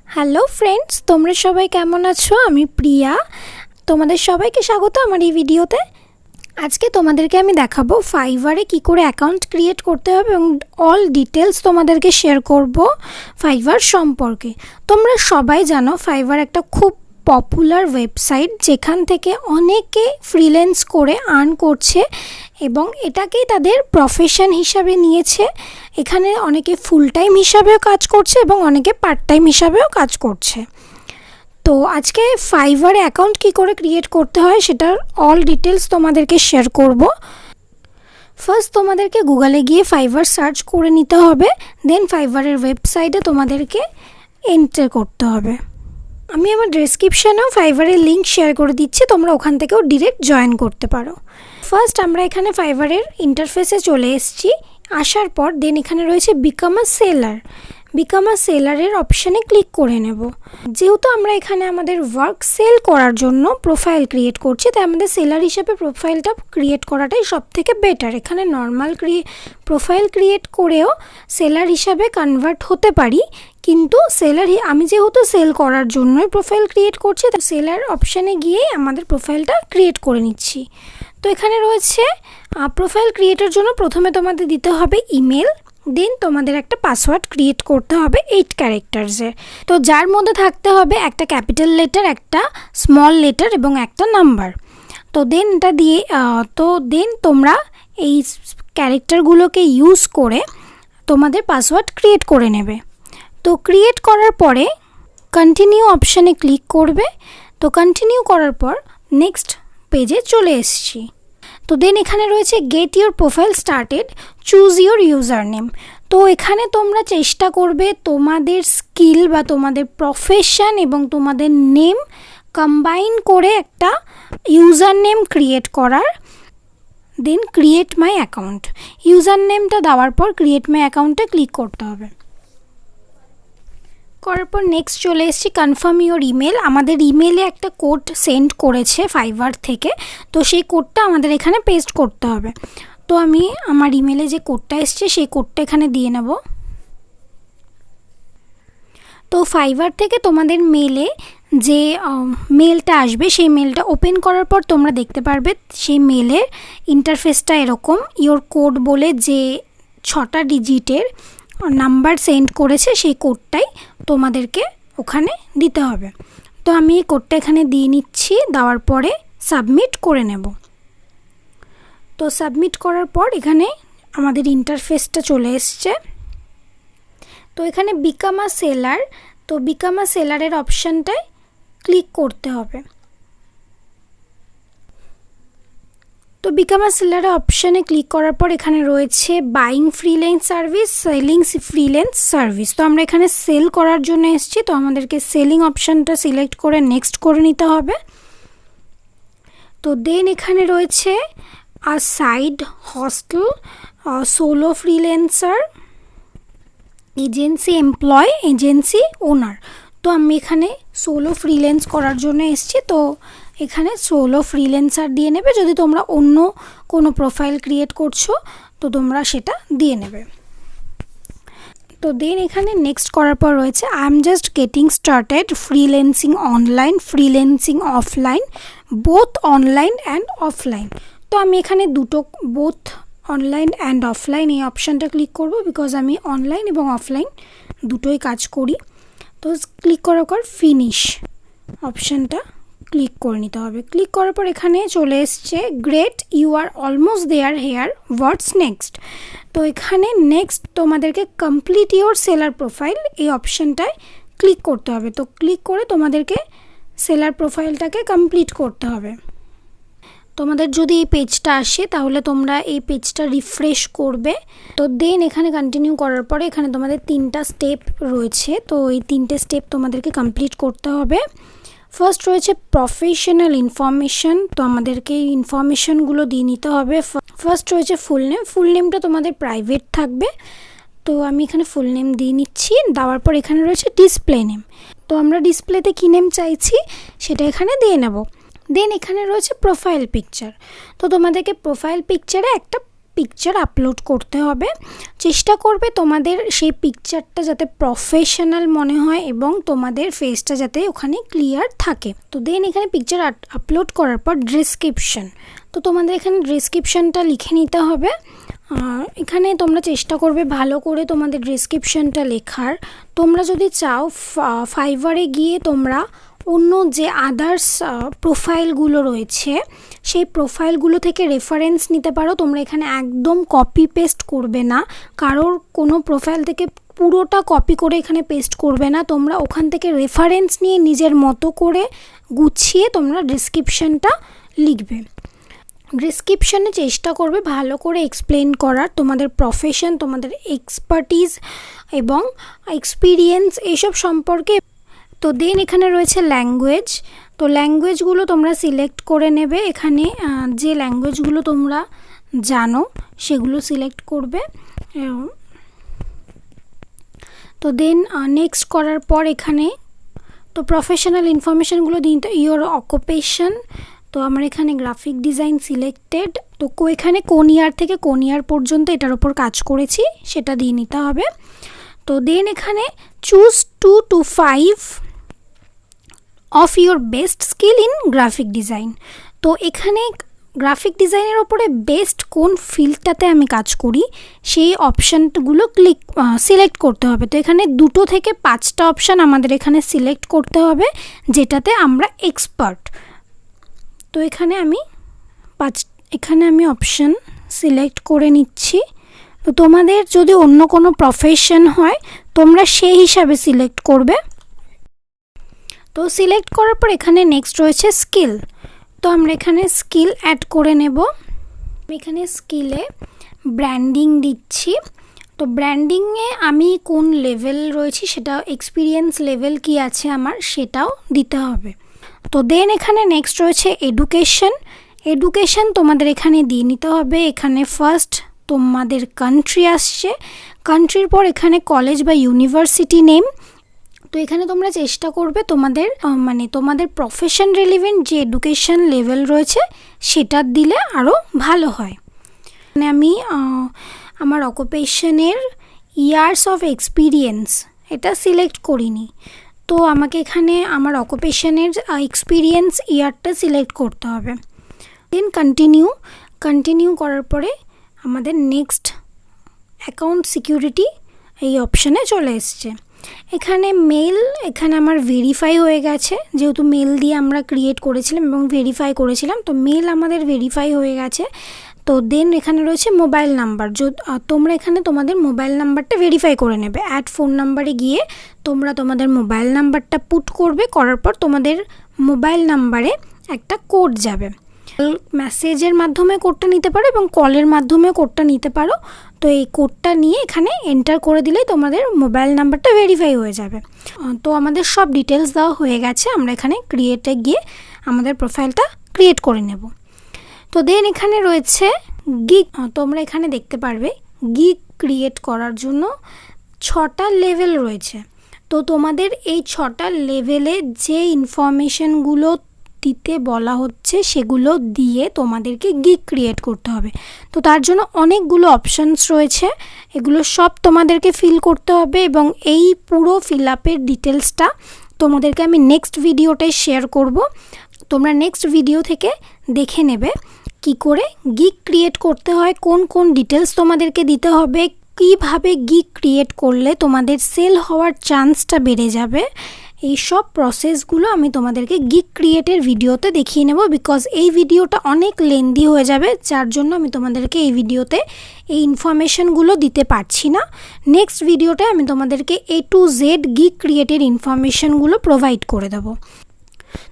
Hello friends, তোমরা সবাই কেমন আছো? আমি প্রিয়া, তোমাদের সবাইকে স্বাগত আমার এই ভিডিওতে। আজকে তোমাদেরকে আমি দেখাবো ফাইভারে কি করে অ্যাকাউন্ট ক্রিয়েট করতে হবে এবং অল ডিটেলস তোমাদেরকে শেয়ার করব ফাইভার সম্পর্কে। তোমরা সবাই জানো ফাইভার একটা খুব পপুলার ওয়েবসাইট, যেখান থেকে অনেকে ফ্রিল্যান্স করে আর্ন করছে এবং এটাকেই তাদের প্রফেশন হিসাবে নিয়েছে। এখানে অনেকে ফুল টাইম হিসাবেও কাজ করছে এবং অনেকে পার্ট টাইম হিসাবেও কাজ করছে। তো আজকে ফাইভারে অ্যাকাউন্ট কী করে ক্রিয়েট করতে হয় সেটার অল ডিটেলস তোমাদেরকে শেয়ার করব। ফার্স্ট তোমাদেরকে গুগলে গিয়ে ফাইভার সার্চ করে নিতে হবে, দেন ফাইভারের ওয়েবসাইটে তোমাদেরকে এন্টার করতে হবে। আমি আমার ডেসক্রিপশানেও ফাইভারের লিঙ্ক শেয়ার করে দিচ্ছি, তোমরা ওখান থেকেও ডিরেক্ট জয়েন করতে পারো। ফার্স্ট আমরা এখানে ফাইভারের ইন্টারফেসে চলে এসেছি। আসার পর দেন এখানে রয়েছে become a seller. Become a সেলারের অপশানে ক্লিক করে নেব। যেহেতু আমরা এখানে আমাদের ওয়ার্ক সেল করার জন্য প্রোফাইল ক্রিয়েট করছি, তাই আমাদের সেলার হিসেবে প্রোফাইলটা ক্রিয়েট করাটাই সবথেকে বেটার। এখানে নর্মাল প্রোফাইল ক্রিয়েট করেও সেলার হিসাবে কনভার্ট হতে পারি, কিন্তু আমি যেহেতু সেল করার জন্যই প্রোফাইল ক্রিয়েট করছি, তো সেলার অপশানে গিয়েই আমাদের প্রোফাইলটা ক্রিয়েট করে নিচ্ছি। তো এখানে রয়েছে প্রোফাইল ক্রিয়েটের জন্য প্রথমে তোমাদের দিতে হবে ইমেল, দেন তোমাদের একটা পাসওয়ার্ড ক্রিয়েট করতে হবে 8 ক্যারেক্টার্সের। তো যার মধ্যে থাকতে হবে একটা ক্যাপিটাল লেটার, একটা স্মল লেটার এবং একটা নাম্বার। তো দেন এটা দিয়ে দেন তোমরা এই ক্যারেক্টারগুলোকে ইউজ করে তোমাদের পাসওয়ার্ড ক্রিয়েট করে নেবে। তো ক্রিয়েট করার পরে কন্টিনিউ অপশানে ক্লিক করবে। তো কন্টিনিউ করার পর নেক্সট পেজে চলে এসেছি। তো দেন এখানে রয়েছে get your profile started, choose your user name. তো এখানে তোমরা চেষ্টা করবে তোমাদের স্কিল বা তোমাদের প্রফেশন এবং তোমাদের নেম কম্বাইন করে একটা ইউজার নেম ক্রিয়েট করার। দেন ক্রিয়েট মাই অ্যাকাউন্ট, ইউজার নেমটা দেওয়ার পর ক্রিয়েট মাই অ্যাকাউন্টে ক্লিক করতে হবে। করার পর নেক্সট চলে এসেছি কনফার্ম ইউর ইমেল। আমাদের ইমেলে একটা কোড সেন্ড করেছে ফাইভার থেকে, তো সেই কোডটা আমাদের এখানে পেস্ট করতে হবে। তো আমি আমার ইমেলে যে কোডটা এসছে সেই কোডটা এখানে দিয়ে নেব। তো ফাইভার থেকে তোমাদের মেলে যে মেলটা আসবে, সেই মেলটা ওপেন করার পর তোমরা দেখতে পারবে সেই মেলের ইন্টারফেসটা এরকম। ইওর কোড বলে যে 6টা ডিজিটের নাম্বার সেন্ড করেছে, সেই কোডটাই তোমাদেরকে ওখানে দিতে হবে। তো আমি এই কোডটা এখানে দিয়ে নিচ্ছি, দেওয়ার পরে সাবমিট করে নেব। তো সাবমিট করার পর এখানে আমাদের ইন্টারফেসটা চলে এসছে। তো এখানে বিকাম আ সেলার, তো বিকাম আ সেলারের অপশানটায় ক্লিক করতে হবে। তো বিকাম আ সেলারের অপশানে ক্লিক করার পর এখানে রয়েছে buying freelance service, selling freelance service. তো আমরা এখানে সেল করার জন্য এসেছি, তো আমাদেরকে সেলিং অপশানটা সিলেক্ট করে নেক্সট করে নিতে হবে। তো দেন এখানে রয়েছে a side hustle, solo freelancer, agency employee, agency owner. তো আমি এখানে সোলো ফ্রিল্যান্স করার জন্য এসেছি, তো এখানে সোলো ফ্রিল্যান্সার দিয়ে নেবে। যদি তোমরা অন্য কোনো প্রোফাইল ক্রিয়েট করছো তো তোমরা সেটা দিয়ে নেবে। তো দেন এখানে নেক্সট করার পর রয়েছে I am just getting started freelancing online, freelancing offline, both online and offline. তো আমি এখানে বোথ অনলাইন অ্যান্ড অফলাইন এই অপশানটা ক্লিক করব, বিকজ আমি অনলাইন এবং অফলাইন দুটোই কাজ করি। তো ক্লিক করার পর ফিনিশ অপশানটা ক্লিক করে নিতে হবে। ক্লিক করার পর এখানে চলে এসছে great, you are almost there here, what's next. তো এখানে নেক্সট তোমাদেরকে কমপ্লিট ইউর সেলার প্রোফাইল এই অপশানটায় ক্লিক করতে হবে। তো ক্লিক করে তোমাদেরকে সেলার প্রোফাইলটাকে কমপ্লিট করতে হবে। তোমাদের যদি এই পেজটা আসে তাহলে তোমরা এই পেজটা রিফ্রেশ করবে। তো দেন এখানে কন্টিনিউ করার পরে এখানে তোমাদের 3টা স্টেপ রয়েছে, তো এই 3টে স্টেপ তোমাদেরকে কমপ্লিট করতে হবে। ফার্স্ট রয়েছে প্রফেশনাল ইনফরমেশন, তো আমাদেরকে এই ইনফরমেশনগুলো দিয়ে নিতে হবে। ফার্স্ট রয়েছে ফুল নেম, ফুল নেমটা তোমাদের প্রাইভেট থাকবে। তো আমি এখানে ফুল নেম দিয়ে নিচ্ছি। দেওয়ার পর এখানে রয়েছে ডিসপ্লে নেম, তো আমরা ডিসপ্লেতে কী নেম চাইছি সেটা এখানে দিয়ে নেব। দেন এখানে রয়েছে প্রোফাইল পিকচার, তো তোমাদেরকে প্রোফাইল পিকচারে একটা পিকচার আপলোড করতে হবে। চেষ্টা করবে তোমাদের সেই পিকচারটা যাতে প্রফেশনাল মনে হয় এবং তোমাদের ফেসটা যাতে ওখানে ক্লিয়ার থাকে। তো দেন এখানে পিকচার আপলোড করার পর ডেসক্রিপশন, তো তোমাদের এখানে ডেসক্রিপশনটা লিখে নিতে হবে। এখানে তোমরা চেষ্টা করবে ভালো করে তোমাদের ডেসক্রিপশনটা লেখার। তোমরা যদি চাও ফাইভারে গিয়ে তোমরা অন্য যে আদার্স প্রোফাইলগুলো রয়েছে সেই প্রোফাইলগুলো থেকে রেফারেন্স নিতে পারো। তোমরা এখানে একদম কপি পেস্ট করবে না, কারোর কোনো প্রোফাইল থেকে পুরোটা কপি করে এখানে পেস্ট করবে না। তোমরা ওখান থেকে রেফারেন্স নিয়ে নিজের মতো করে গুছিয়ে তোমরা ডেসক্রিপশনটা লিখবে। ডেসক্রিপশনে চেষ্টা করবে ভালো করে এক্সপ্লেন করার তোমাদের প্রফেশন, তোমাদের এক্সপার্টিজ এবং এক্সপিরিয়েন্স এইসব সম্পর্কে। তো দেন এখানে রয়েছে ল্যাঙ্গুয়েজ, তো ল্যাঙ্গুয়েজগুলো তোমরা সিলেক্ট করে নেবে। এখানে যে ল্যাঙ্গুয়েজগুলো তোমরা জানো সেগুলো সিলেক্ট করবে। তো দেন নেক্সট করার পর এখানে তো প্রফেশনাল ইনফরমেশানগুলো দিন, তো ইওর অকুপেশন, তো আমার এখানে গ্রাফিক ডিজাইন সিলেক্টেড, তো এখানে কোন ইয়ার থেকে কোন ইয়ার পর্যন্ত এটার ওপর কাজ করেছি সেটা দিয়ে নিতে হবে। তো দেন এখানে choose 2 to 5 of your best skill in graphic design. তো এখানে গ্রাফিক ডিজাইনের ওপরে বেস্ট কোন ফিল্ডটাতে আমি কাজ করি সেই অপশানগুলো সিলেক্ট করতে হবে। তো এখানে 2 থেকে 5টা অপশান আমাদের এখানে সিলেক্ট করতে হবে যেটাতে আমরা এক্সপার্ট। তো এখানে আমি অপশান সিলেক্ট করে নিচ্ছি। তো তোমাদের যদি অন্য কোনো প্রফেশন হয় তোমরা সেই হিসাবে সিলেক্ট করবে। তো সিলেক্ট করার পর এখানে নেক্সট রয়েছে স্কিল, তো আমরা এখানে স্কিল অ্যাড করে নেব। এখানে স্কিলে ব্র্যান্ডিং দিচ্ছি। তো ব্র্যান্ডিংয়ে আমি কোন লেভেল রয়েছি সেটা, এক্সপিরিয়েন্স লেভেল কি আছে আমার সেটাও দিতে হবে। তো দেন এখানে নেক্সট রয়েছে এডুকেশন তোমাদের এখানে দিয়ে নিতে হবে। এখানে ফার্স্ট তোমাদের কান্ট্রি আসছে, কান্ট্রির পর এখানে কলেজ বা ইউনিভার্সিটি নেম। তো এখানে তোমরা চেষ্টা করবে তোমাদের প্রফেশন রিলেভেন্ট যে এডুকেশন লেভেল রয়েছে সেটা দিলে আরও ভালো হয়। মানে আমি আমার অকুপেশনের ইয়ার্স অফ এক্সপিরিয়েন্স এটা সিলেক্ট করিনি, তো আমাকে এখানে আমার অকুপেশনের এক্সপিরিয়েন্স ইয়ারটা সিলেক্ট করতে হবে। দেন কন্টিনিউ করার পরে আমাদের নেক্সট অ্যাকাউন্ট সিকিউরিটি এই অপশানে চলে এসছে। এখানে এখানে আমার ভেরিফাই হয়ে গেছে, যেহেতু মেল দিয়ে আমরা ক্রিয়েট করেছিলাম এবং ভেরিফাই করেছিলাম, তো মেল আমাদের ভেরিফাই হয়ে গেছে। তো দেন এখানে রয়েছে মোবাইল নাম্বার, তোমরা এখানে তোমাদের মোবাইল নাম্বারটা ভেরিফাই করে নেবে। অ্যাড ফোন নাম্বারে গিয়ে তোমরা তোমাদের মোবাইল নাম্বারটা পুট করবে, করার পর তোমাদের মোবাইল নাম্বারে একটা কোড যাবে। মেসেজের মাধ্যমে কোডটা নিতে পারো এবং কলের মাধ্যমেও কোডটা নিতে পারো। তো এই কোডটা নিয়ে এখানে এন্টার করে দিলেই তোমাদের মোবাইল নাম্বারটা ভেরিফাই হয়ে যাবে। তো আমাদের সব ডিটেলস দেওয়া হয়ে গেছে, আমরা এখানে ক্রিয়েটে গিয়ে আমাদের প্রোফাইলটা ক্রিয়েট করে নেব। তো দেন এখানে রয়েছে গিগ, তোমরা এখানে দেখতে পারবে গিগ ক্রিয়েট করার জন্য 6টা লেভেল রয়েছে। তো তোমাদের এই 6টা লেভেলে যে ইনফরমেশনগুলো দিতে বলা হচ্ছে সেগুলো দিয়ে তোমাদেরকে গিগ ক্রিয়েট করতে হবে। তো তার জন্য অনেকগুলো অপশানস রয়েছে, এগুলো সব তোমাদেরকে ফিল করতে হবে এবং এই পুরো ফিল আপের ডিটেলসটা তোমাদেরকে আমি নেক্সট ভিডিওটায় শেয়ার করব। তোমরা নেক্সট ভিডিও থেকে দেখে নেবে কি করে গিগ ক্রিয়েট করতে হয়, কোন কোন ডিটেলস তোমাদেরকে দিতে হবে, কীভাবে গিগ ক্রিয়েট করলে তোমাদের সেল হওয়ার চান্সটা বেড়ে যাবে। এই সব প্রসেসগুলো আমি তোমাদেরকে গিগ ক্রিয়েটের ভিডিওতে দেখিয়ে নেব, বিকজ এই ভিডিওটা অনেক লেন্দি হয়ে যাবে, যার জন্য আমি তোমাদেরকে এই ভিডিওতে এই ইনফরমেশনগুলো দিতে পারছি না। নেক্সট ভিডিওটায় আমি তোমাদেরকে A to Z গিগ ক্রিয়েটের ইনফরমেশনগুলো প্রোভাইড করে দেবো।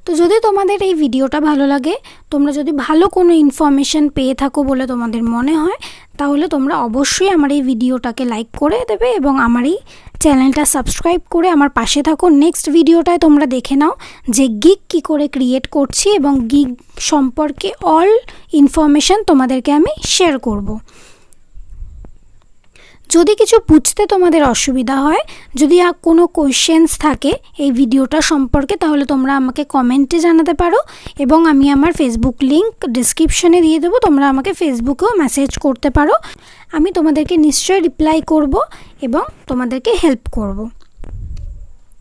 তো যদি তোমাদের এই ভিডিওটা ভালো লাগে, তোমরা যদি ভালো কোনো ইনফরমেশন পেয়ে থাকো বলে তোমাদের মনে হয়, তাহলে তোমরা অবশ্যই আমার এই ভিডিওটাকে লাইক করে দেবে এবং আমার এই চ্যানেলটা সাবস্ক্রাইব করে আমার পাশে থাকো। নেক্সট ভিডিওটায় তোমরা দেখে নাও যে গিগ কী করে ক্রিয়েট করছি এবং গিগ সম্পর্কে অল ইনফরমেশন তোমাদেরকে আমি শেয়ার করব। যদি কিছু বুঝতে তোমাদের অসুবিধা হয়, যদি কোনো কোয়েশ্চেন্স থাকে এই ভিডিওটা সম্পর্কে, তাহলে তোমরা আমাকে কমেন্টে জানাতে পারো এবং আমি আমার ফেসবুক লিংক ডিসক্রিপশনে দিয়ে দেবো। তোমরা আমাকে ফেসবুকেও মেসেজ করতে পারো, আমি তোমাদেরকে নিশ্চয়ই রিপ্লাই করব এবং তোমাদেরকে হেল্প করব।